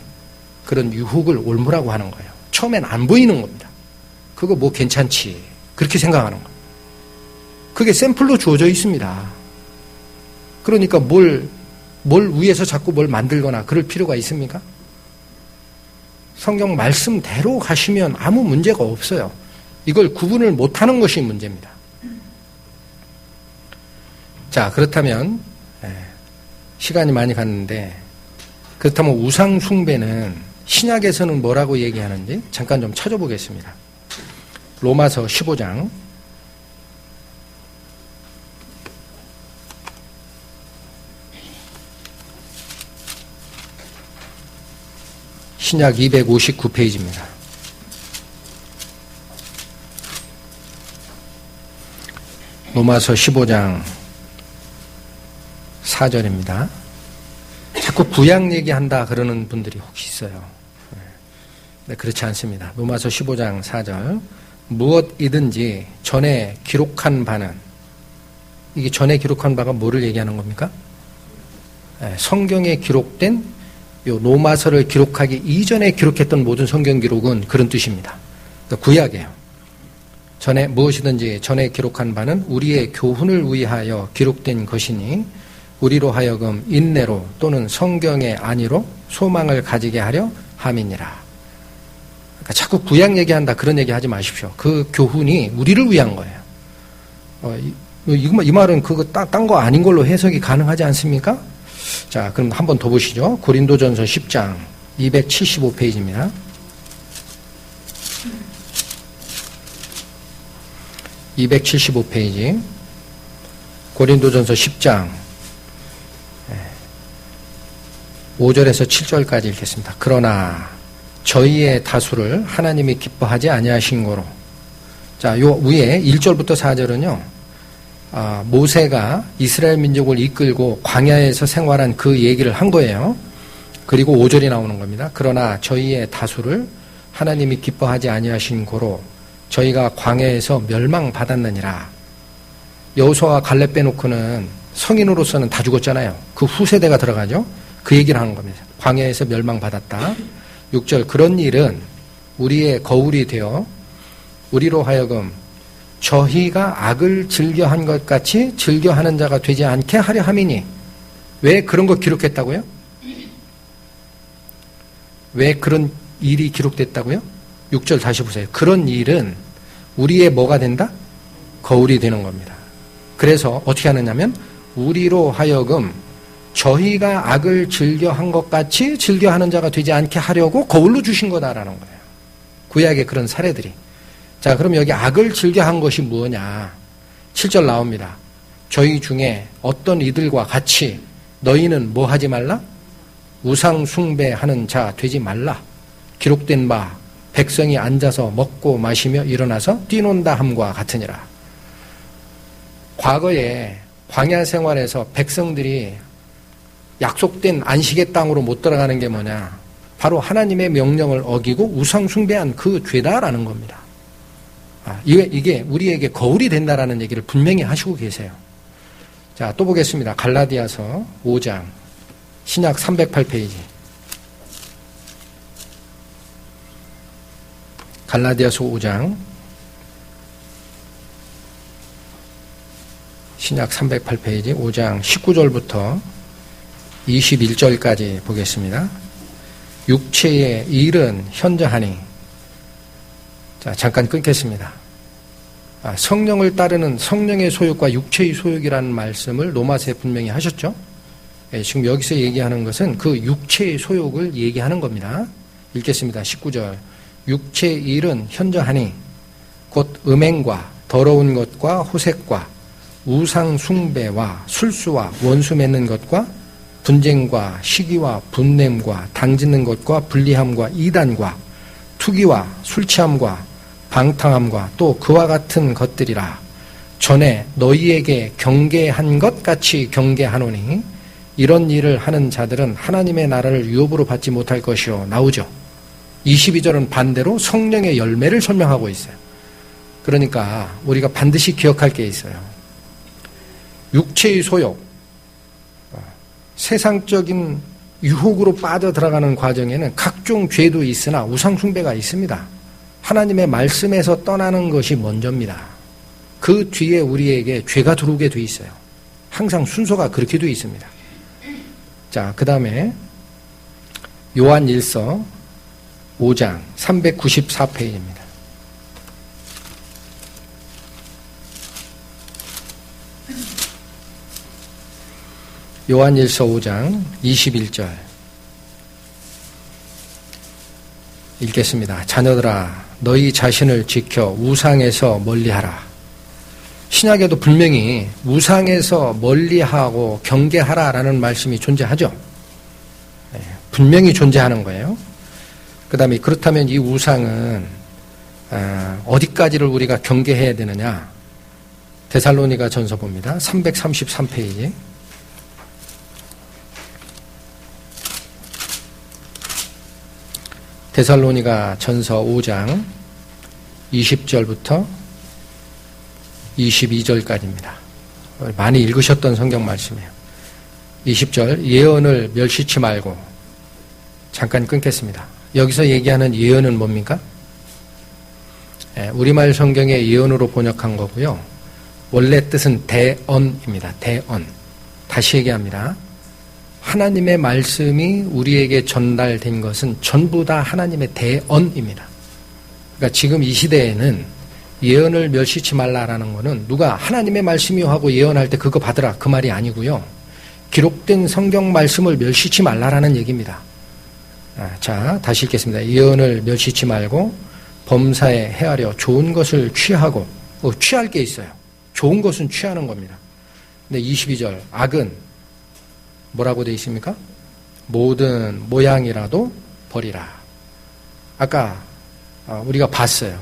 그런 유혹을 올무라고 하는 거예요. 처음엔 안 보이는 겁니다. 그거 뭐 괜찮지. 그렇게 생각하는 거예요. 그게 샘플로 주어져 있습니다. 그러니까 뭘 위해서 자꾸 뭘 만들거나 그럴 필요가 있습니까? 성경 말씀대로 가시면 아무 문제가 없어요. 이걸 구분을 못하는 것이 문제입니다. 자, 그렇다면 시간이 많이 갔는데 그렇다면 우상 숭배는 신약에서는 뭐라고 얘기하는지 잠깐 좀 찾아보겠습니다. 로마서 15장 신약 259페이지입니다. 로마서 15장 4절입니다. 자꾸 구약 얘기한다 그러는 분들이 혹시 있어요. 네, 그렇지 않습니다. 로마서 15장 4절 무엇이든지 전에 기록한 바는 이게 전에 기록한 바가 뭐를 얘기하는 겁니까? 네, 성경에 기록된 요 로마서를 기록하기 이전에 기록했던 모든 성경 기록은 그런 뜻입니다. 그러니까 구약이에요. 전에 무엇이든지 전에 기록한 바는 우리의 교훈을 위하여 기록된 것이니 우리로 하여금 인내로 또는 성경의 안위로 소망을 가지게 하려 함이니라. 그러니까 자꾸 구약 얘기한다 그런 얘기 하지 마십시오. 그 교훈이 우리를 위한 거예요. 이 말은 그거 딴 거 아닌 걸로 해석이 가능하지 않습니까? 자, 그럼 한번 더 보시죠. 고린도전서 10장 275페이지입니다. (275페이지) 고린도전서 10장 5절에서 7절까지 읽겠습니다. 그러나 저희의 다수를 하나님이 기뻐하지 아니하신 거로. 자, 요 위에 1절부터 4절은요. 모세가 이스라엘 민족을 이끌고 광야에서 생활한 그 얘기를 한 거예요. 그리고 5절이 나오는 겁니다. 그러나 저희의 다수를 하나님이 기뻐하지 아니하신 고로 저희가 광야에서 멸망받았느니라. 여호수아와 갈렙 빼놓고는 성인으로서는 다 죽었잖아요. 그 후세대가 들어가죠. 그 얘기를 하는 겁니다. 광야에서 멸망받았다. 6절 그런 일은 우리의 거울이 되어 우리로 하여금 저희가 악을 즐겨한 것 같이 즐겨하는 자가 되지 않게 하려 함이니. 왜 그런 거 기록했다고요? 왜 그런 일이 기록됐다고요? 6절 다시 보세요. 그런 일은 우리의 뭐가 된다? 거울이 되는 겁니다. 그래서 어떻게 하느냐면 우리로 하여금 저희가 악을 즐겨한 것 같이 즐겨하는 자가 되지 않게 하려고 거울로 주신 거다라는 거예요. 구약의 그런 사례들이. 자, 그럼 여기 악을 즐겨한 것이 뭐냐? 7절 나옵니다. 저희 중에 어떤 이들과 같이 너희는 뭐 하지 말라? 우상 숭배하는 자 되지 말라. 기록된 바 백성이 앉아서 먹고 마시며 일어나서 뛰논다 함과 같으니라. 과거에 광야 생활에서 백성들이 약속된 안식의 땅으로 못 들어가는 게 뭐냐? 바로 하나님의 명령을 어기고 우상 숭배한 그 죄다라는 겁니다. 이게 우리에게 거울이 된다라는 얘기를 분명히 하시고 계세요. 자, 또 보겠습니다. 갈라디아서 5장 신약 308페이지. 갈라디아서 5장 신약 308페이지 5장 19절부터 21절까지 보겠습니다. 육체의 일은 현저하니. 자, 잠깐 끊겠습니다. 성령을 따르는 성령의 소욕과 육체의 소욕이라는 말씀을 로마서에 분명히 하셨죠. 지금 여기서 얘기하는 것은 그 육체의 소욕을 얘기하는 겁니다. 읽겠습니다. 19절. 육체의 일은 현저하니 곧 음행과 더러운 것과 호색과 우상 숭배와 술수와 원수 맺는 것과 분쟁과 시기와 분냄과 당짓는 것과 불리함과 이단과 투기와 술취함과 방탕함과 또 그와 같은 것들이라. 전에 너희에게 경계한 것 같이 경계하노니 이런 일을 하는 자들은 하나님의 나라를 유업으로 받지 못할 것이요. 나오죠. 22절은 반대로 성령의 열매를 설명하고 있어요. 그러니까 우리가 반드시 기억할 게 있어요. 육체의 소욕, 세상적인 유혹으로 빠져들어가는 과정에는 각종 죄도 있으나 우상숭배가 있습니다. 하나님의 말씀에서 떠나는 것이 먼저입니다. 그 뒤에 우리에게 죄가 들어오게 돼 있어요. 항상 순서가 그렇게 돼 있습니다. 자, 그 다음에 요한 1서 5장 394페이지입니다. 요한 1서 5장 21절 읽겠습니다. 자녀들아 너희 자신을 지켜 우상에서 멀리하라. 신약에도 분명히 우상에서 멀리하고 경계하라라는 말씀이 존재하죠. 분명히 존재하는 거예요. 그 다음에 그렇다면 이 우상은 어디까지를 우리가 경계해야 되느냐. 데살로니가 전서 봅니다. 333페이지. 데살로니가 전서 5장 20절부터 22절까지입니다. 많이 읽으셨던 성경 말씀이에요. 20절 예언을 멸시치 말고. 잠깐 끊겠습니다. 여기서 얘기하는 예언은 뭡니까? 우리말 성경의 예언으로 번역한 거고요. 원래 뜻은 대언입니다. 대언. 다시 얘기합니다. 하나님의 말씀이 우리에게 전달된 것은 전부 다 하나님의 대언입니다. 그러니까 지금 이 시대에는 예언을 멸시치 말라라는 것은 누가 하나님의 말씀이요 하고 예언할 때 그거 받으라 그 말이 아니고요. 기록된 성경 말씀을 멸시치 말라라는 얘기입니다. 자, 다시 읽겠습니다. 예언을 멸시치 말고 범사에 헤아려 좋은 것을 취하고 취할 게 있어요. 좋은 것은 취하는 겁니다. 근데 22절 악은 뭐라고 되어 있습니까? 모든 모양이라도 버리라. 아까 우리가 봤어요.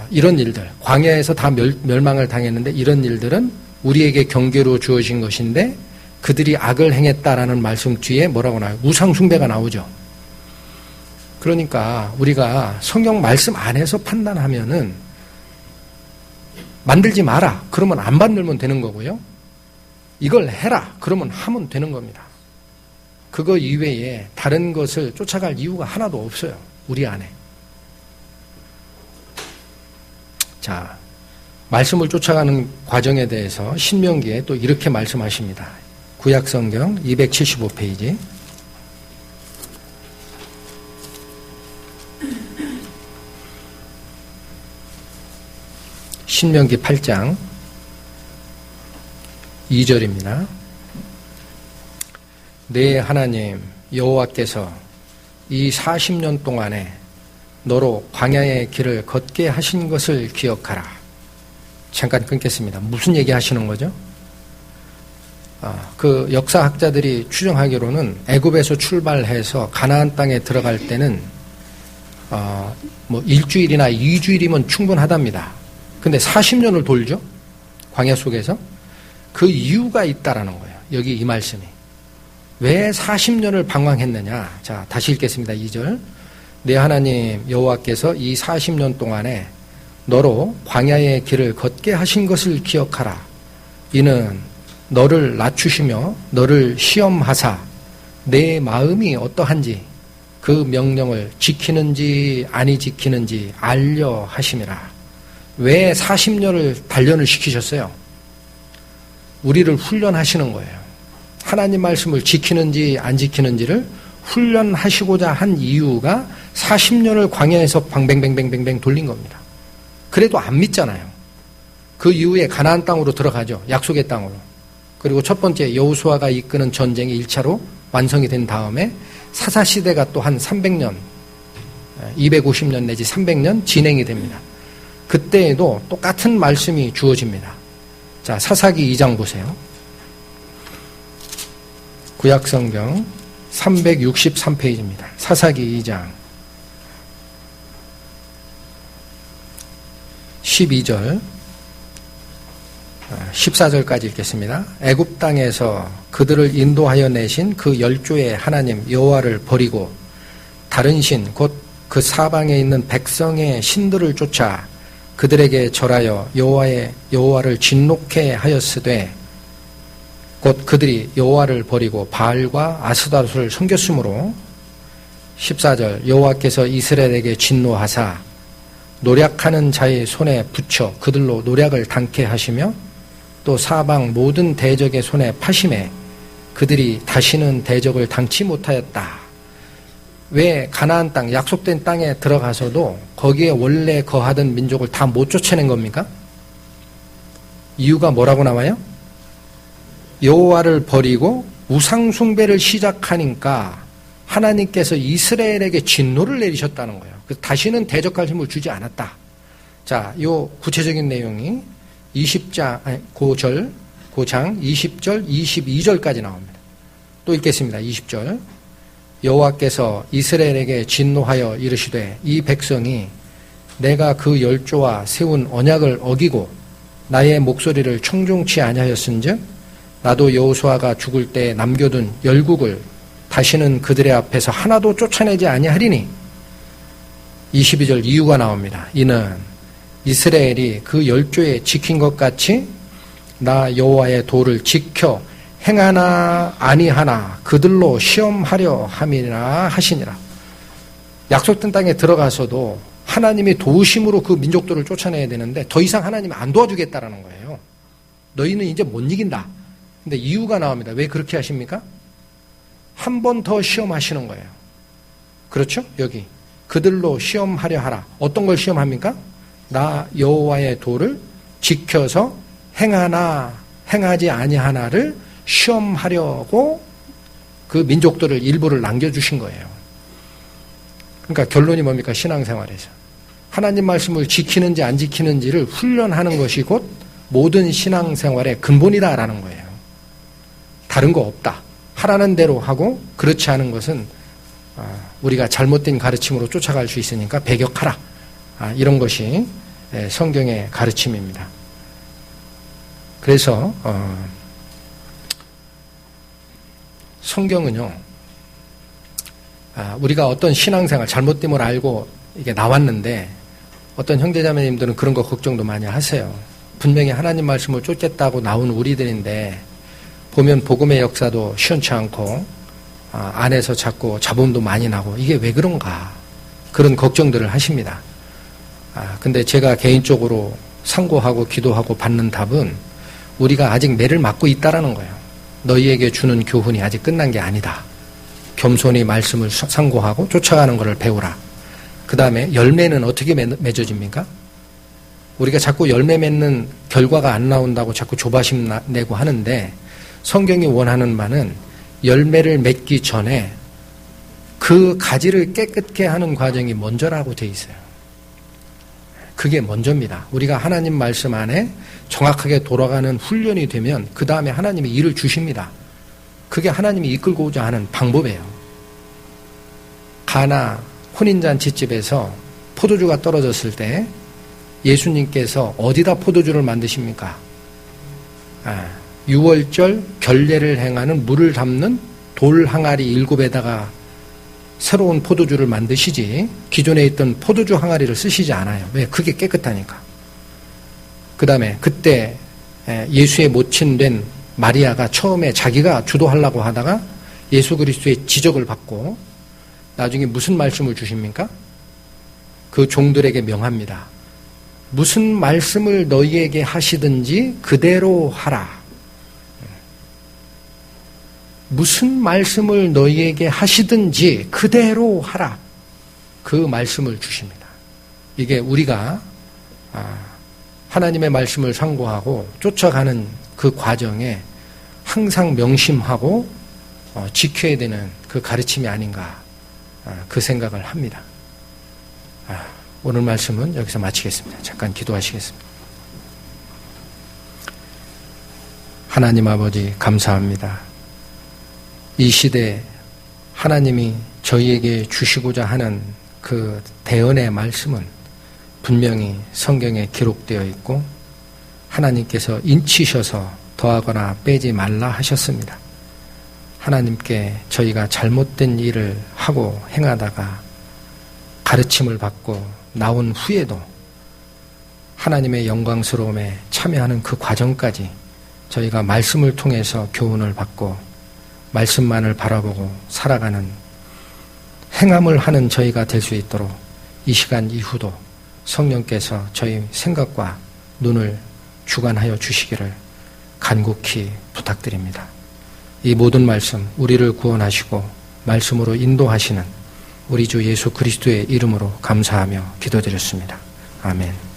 이런 일들 광야에서 다 멸망을 당했는데 이런 일들은 우리에게 경계로 주어진 것인데 그들이 악을 행했다라는 말씀 뒤에 뭐라고 나와요? 우상 숭배가 나오죠. 그러니까 우리가 성경 말씀 안에서 판단하면은 만들지 마라. 그러면 안 만들면 되는 거고요. 이걸 해라. 그러면 하면 되는 겁니다. 그거 이외에 다른 것을 쫓아갈 이유가 하나도 없어요. 우리 안에. 자, 말씀을 쫓아가는 과정에 대해서 신명기에 또 이렇게 말씀하십니다. 구약성경 275페이지. 신명기 8장 2절입니다. 내 하나님 여호와께서 이 40년 동안에 너로 광야의 길을 걷게 하신 것을 기억하라. 잠깐 끊겠습니다. 무슨 얘기 하시는 거죠? 그 역사학자들이 추정하기로는 애굽에서 출발해서 가나안 땅에 들어갈 때는 뭐 일주일이나 2주일이면 충분하답니다. 근데 40년을 돌죠? 광야 속에서. 그 이유가 있다라는 거예요. 여기 이 말씀이. 왜 40년을 방황했느냐? 자, 다시 읽겠습니다. 2절. 내 하나님 여호와께서 이 40년 동안에 너로 광야의 길을 걷게 하신 것을 기억하라. 이는 너를 낮추시며 너를 시험하사 내 마음이 어떠한지 그 명령을 지키는지 아니 지키는지 알려 하심이라. 왜 40년을 단련을 시키셨어요? 우리를 훈련하시는 거예요. 하나님 말씀을 지키는지 안 지키는지를 훈련하시고자 한 이유가 40년을 광야에서 방뱅뱅뱅뱅뱅 돌린 겁니다. 그래도 안 믿잖아요. 그 이후에 가나안 땅으로 들어가죠. 약속의 땅으로. 그리고 첫 번째 여호수아가 이끄는 전쟁이 1차로 완성이 된 다음에 사사시대가 또 한 300년, 250년 내지 300년 진행이 됩니다. 그때에도 똑같은 말씀이 주어집니다. 자, 사사기 2장 보세요. 구약성경 363페이지입니다. 사사기 2장 12절 14절까지 읽겠습니다. 애굽 땅에서 그들을 인도하여 내신 그 열조의 하나님 여호와를 버리고 다른 신 곧 그 사방에 있는 백성의 신들을 쫓아 그들에게 절하여 여호와를 진노케 하였으되 곧 그들이 여호와를 버리고 바알과 아스다롯을 섬겼으므로 14절 여호와께서 이스라엘에게 진노하사 노략하는 자의 손에 붙여 그들로 노략을 당케 하시며 또 사방 모든 대적의 손에 파심해 그들이 다시는 대적을 당치 못하였다. 왜 가나안 땅, 약속된 땅에 들어가서도 거기에 원래 거하던 민족을 다 못 쫓아낸 겁니까? 이유가 뭐라고 나와요? 여호와를 버리고 우상 숭배를 시작하니까 하나님께서 이스라엘에게 진노를 내리셨다는 거예요. 그래서 다시는 대적할 힘을 주지 않았다. 자, 요 구체적인 내용이 20장 20절, 22절까지 나옵니다. 또 읽겠습니다. 20절. 여호와께서 이스라엘에게 진노하여 이르시되 이 백성이 내가 그 열조와 세운 언약을 어기고 나의 목소리를 청종치 아니하였은즉 나도 여호수아가 죽을 때 남겨둔 열국을 다시는 그들의 앞에서 하나도 쫓아내지 아니하리니 22절 이유가 나옵니다. 이는 이스라엘이 그 열조에 지킨 것 같이 나 여호와의 도를 지켜 행하나 아니하나 그들로 시험하려 함이라 하시니라. 약속된 땅에 들어가서도 하나님이 도우심으로 그 민족들을 쫓아내야 되는데 더 이상 하나님이 안 도와주겠다라는 거예요. 너희는 이제 못 이긴다. 근데 이유가 나옵니다. 왜 그렇게 하십니까? 한 번 더 시험하시는 거예요. 그렇죠? 여기 그들로 시험하려 하라. 어떤 걸 시험합니까? 나 여호와의 도를 지켜서 행하나 행하지 아니하나를 시험하려고 그 민족들을 일부를 남겨주신 거예요. 그러니까 결론이 뭡니까? 신앙생활에서 하나님 말씀을 지키는지 안 지키는지를 훈련하는 것이 곧 모든 신앙생활의 근본이다라는 거예요. 다른 거 없다. 하라는 대로 하고 그렇지 않은 것은 우리가 잘못된 가르침으로 쫓아갈 수 있으니까 배격하라. 이런 것이 성경의 가르침입니다. 그래서 성경은요, 우리가 어떤 신앙생활 잘못됨을 알고 이게 나왔는데 어떤 형제자매님들은 그런 거 걱정도 많이 하세요. 분명히 하나님 말씀을 쫓겠다고 나온 우리들인데 보면 복음의 역사도 시원치 않고 안에서 자꾸 잡음도 많이 나고 이게 왜 그런가 그런 걱정들을 하십니다. 근데 제가 개인적으로 상고하고 기도하고 받는 답은 우리가 아직 매를 맞고 있다라는 거예요. 너희에게 주는 교훈이 아직 끝난 게 아니다. 겸손히 말씀을 상고하고 쫓아가는 것을 배우라. 그 다음에 열매는 어떻게 맺어집니까? 우리가 자꾸 열매 맺는 결과가 안 나온다고 자꾸 조바심 내고 하는데 성경이 원하는 바는 열매를 맺기 전에 그 가지를 깨끗게 하는 과정이 먼저라고 돼 있어요. 그게 먼저입니다. 우리가 하나님 말씀 안에 정확하게 돌아가는 훈련이 되면 그 다음에 하나님이 일을 주십니다. 그게 하나님이 이끌고자 하는 방법이에요. 가나 혼인잔치집에서 포도주가 떨어졌을 때 예수님께서 어디다 포도주를 만드십니까? 6월절 결례를 행하는 물을 담는 돌 항아리 7에다가 새로운 포도주를 만드시지 기존에 있던 포도주 항아리를 쓰시지 않아요. 왜? 그게 깨끗하니까. 그 다음에 그때 예수의 모친된 마리아가 처음에 자기가 주도하려고 하다가 예수 그리스도의 지적을 받고 나중에 무슨 말씀을 주십니까? 그 종들에게 명합니다. 무슨 말씀을 너희에게 하시든지 그대로 하라. 무슨 말씀을 너희에게 하시든지 그대로 하라. 그 말씀을 주십니다. 이게 우리가 하나님의 말씀을 상고하고 쫓아가는 그 과정에 항상 명심하고 지켜야 되는 그 가르침이 아닌가 그 생각을 합니다. 오늘 말씀은 여기서 마치겠습니다. 잠깐 기도하시겠습니다. 하나님 아버지 감사합니다. 이 시대 하나님이 저희에게 주시고자 하는 그 대언의 말씀은 분명히 성경에 기록되어 있고 하나님께서 인치셔서 더하거나 빼지 말라 하셨습니다. 하나님께 저희가 잘못된 일을 하고 행하다가 가르침을 받고 나온 후에도 하나님의 영광스러움에 참여하는 그 과정까지 저희가 말씀을 통해서 교훈을 받고 말씀만을 바라보고 살아가는 행함을 하는 저희가 될 수 있도록 이 시간 이후도 성령께서 저희 생각과 눈을 주관하여 주시기를 간곡히 부탁드립니다. 이 모든 말씀 우리를 구원하시고 말씀으로 인도하시는 우리 주 예수 그리스도의 이름으로 감사하며 기도드렸습니다. 아멘.